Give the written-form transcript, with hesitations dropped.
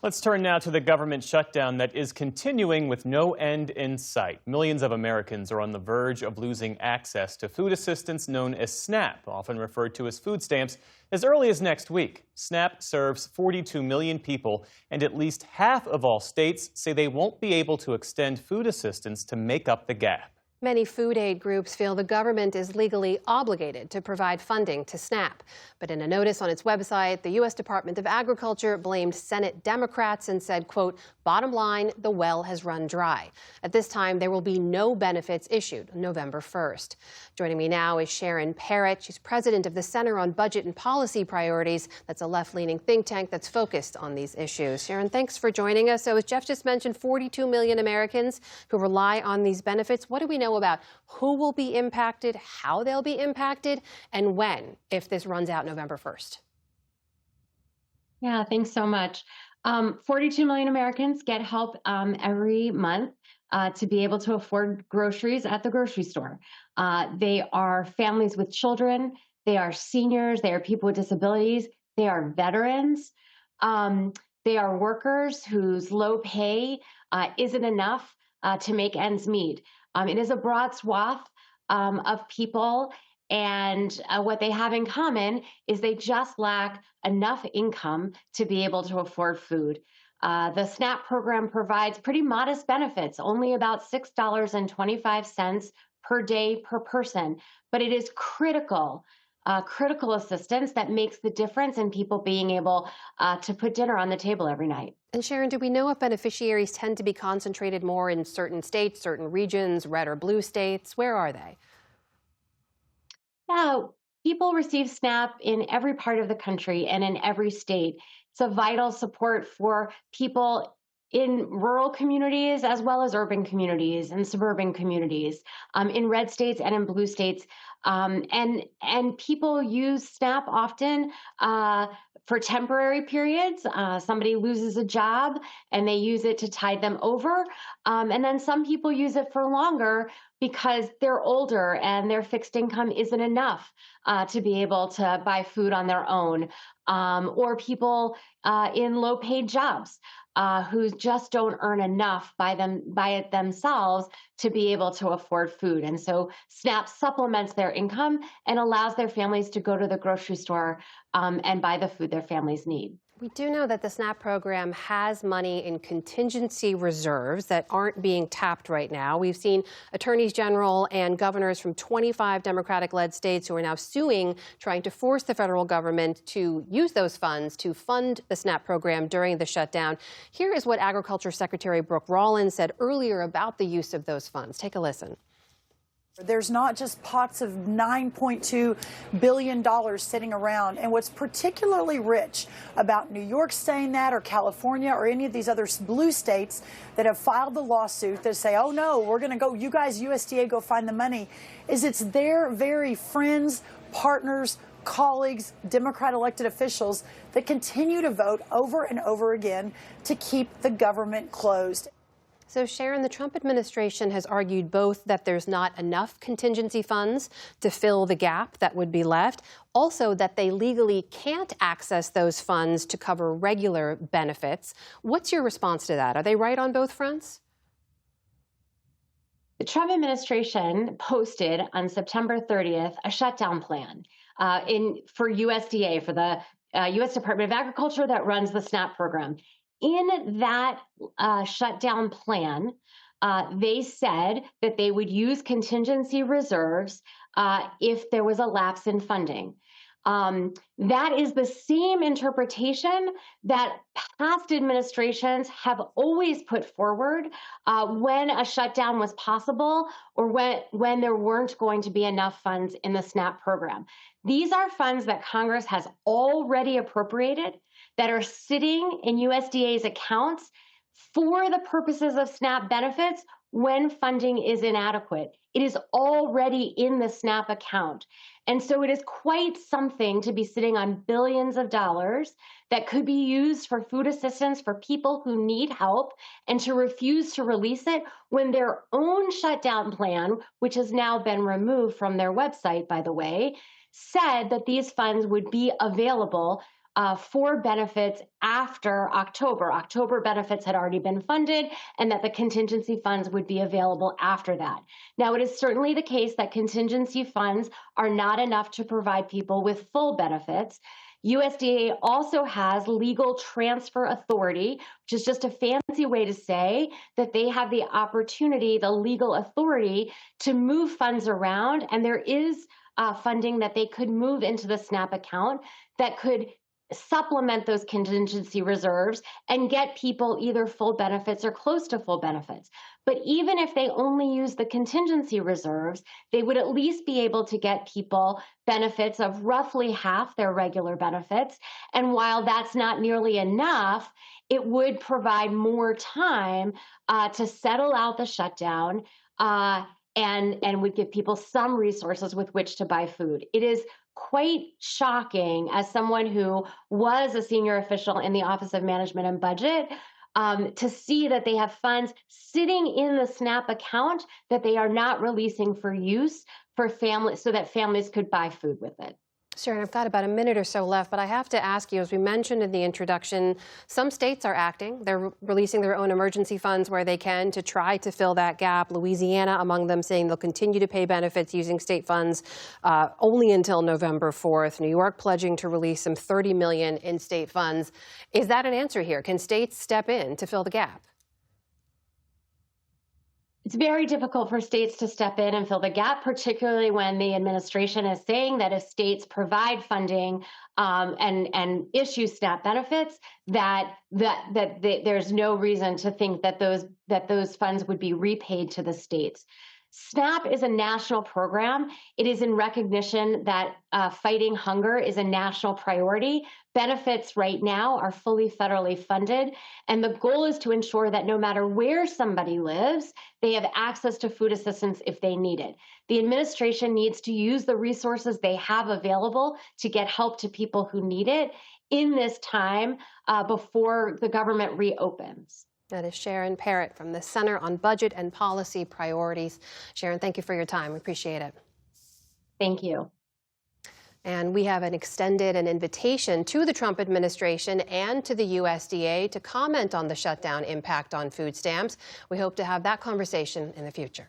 Let's turn now to the government shutdown that is continuing with no end in sight. Millions of Americans are on the verge of losing access to food assistance known as SNAP, often referred to as food stamps, as early as next week. SNAP serves 42 million people, and at least half of all states say they won't be able to extend food assistance to make up the gap. Many food aid groups feel the government is legally obligated to provide funding to SNAP. But in a notice on its website, the U.S. Department of Agriculture blamed Senate Democrats and said, quote, "Bottom line, the well has run dry." At this time, there will be no benefits issued November 1st. Joining me now is Sharon Parrott. She's president of the Center on Budget and Policy Priorities. That's a left-leaning think tank that's focused on these issues. Sharon, thanks for joining us. So as Jeff just mentioned, 42 million Americans who rely on these benefits. What do we know about who will be impacted, how they'll be impacted, and when, if this runs out November 1st? Yeah, thanks so much. 42 million Americans get help every month to be able to afford groceries at the grocery store. They are families with children. They are seniors. They are people with disabilities. They are veterans. They are workers whose low pay isn't enough to make ends meet. It is a broad swath of people, and what they have in common is they just lack enough income to be able to afford food. The SNAP program provides pretty modest benefits, only about $6.25 per day per person, but it is critical assistance that makes the difference in people being able to put dinner on the table every night. And Sharon, do we know if beneficiaries tend to be concentrated more in certain states, certain regions, red or blue states? Where are they? Yeah, people receive SNAP in every part of the country and in every state. It's a vital support for people in rural communities as well as urban communities and suburban communities, in red states and in blue states. And people use SNAP often for temporary periods. Somebody loses a job and they use it to tide them over. And then some people use it for longer because they're older and their fixed income isn't enough to be able to buy food on their own. Or people in low paid jobs who just don't earn enough by it themselves to be able to afford food. And so SNAP supplements their income and allows their families to go to the grocery store and buy the food their families need. We do know that the SNAP program has money in contingency reserves that aren't being tapped right now. We've seen attorneys general and governors from 25 Democratic-led states who are now suing, trying to force the federal government to use those funds to fund the SNAP program during the shutdown. Here is what Agriculture Secretary Brooke Rollins said earlier about the use of those funds. Take a listen. There's not just pots of $9.2 billion sitting around. And what's particularly rich about New York saying that, or California, or any of these other blue states that have filed the lawsuit that say, oh, no, we're going to go, you guys, USDA, go find the money, is it's their very friends, partners, colleagues, Democrat elected officials that continue to vote over and over again to keep the government closed. So, Sharon, the Trump administration has argued both that there's not enough contingency funds to fill the gap that would be left, also that they legally can't access those funds to cover regular benefits. What's your response to that? Are they right on both fronts? The Trump administration posted on September 30th a shutdown plan for USDA, for the U.S. Department of Agriculture that runs the SNAP program. In that shutdown plan, they said that they would use contingency reserves if there was a lapse in funding. That is the same interpretation that past administrations have always put forward when a shutdown was possible or when there weren't going to be enough funds in the SNAP program. These are funds that Congress has already appropriated that are sitting in USDA's accounts for the purposes of SNAP benefits when funding is inadequate. It is already in the SNAP account. And so it is quite something to be sitting on billions of dollars that could be used for food assistance for people who need help, and to refuse to release it when their own shutdown plan, which has now been removed from their website, by the way, said that these funds would be available for benefits after October. October benefits had already been funded, and that the contingency funds would be available after that. Now, it is certainly the case that contingency funds are not enough to provide people with full benefits. USDA also has legal transfer authority, which is just a fancy way to say that they have the opportunity, the legal authority to move funds around. And there is funding that they could move into the SNAP account that could supplement those contingency reserves and get people either full benefits or close to full benefits. But even if they only use the contingency reserves, they would at least be able to get people benefits of roughly half their regular benefits. And while that's not nearly enough, it would provide more time to settle out the shutdown and would give people some resources with which to buy food. It is quite shocking, as someone who was a senior official in the Office of Management and Budget, to see that they have funds sitting in the SNAP account that they are not releasing for use for families so that families could buy food with it. Sharon, I've got about a minute or so left, but I have to ask you, as we mentioned in the introduction, some states are acting. They're releasing their own emergency funds where they can to try to fill that gap. Louisiana among them, saying they'll continue to pay benefits using state funds only until November 4th. New York pledging to release some $30 million in state funds. Is that an answer here? Can states step in to fill the gap? It's very difficult for states to step in and fill the gap, particularly when the administration is saying that if states provide funding and issue SNAP benefits, there's no reason to think that those funds would be repaid to the states. SNAP is a national program. It is in recognition that fighting hunger is a national priority. Benefits right now are fully federally funded, and the goal is to ensure that no matter where somebody lives, they have access to food assistance if they need it. The administration needs to use the resources they have available to get help to people who need it in this time before the government reopens. That is Sharon Parrott from the Center on Budget and Policy Priorities. Sharon, thank you for your time. We appreciate it. Thank you. And we have extended an invitation to the Trump administration and to the USDA to comment on the shutdown impact on food stamps. We hope to have that conversation in the future.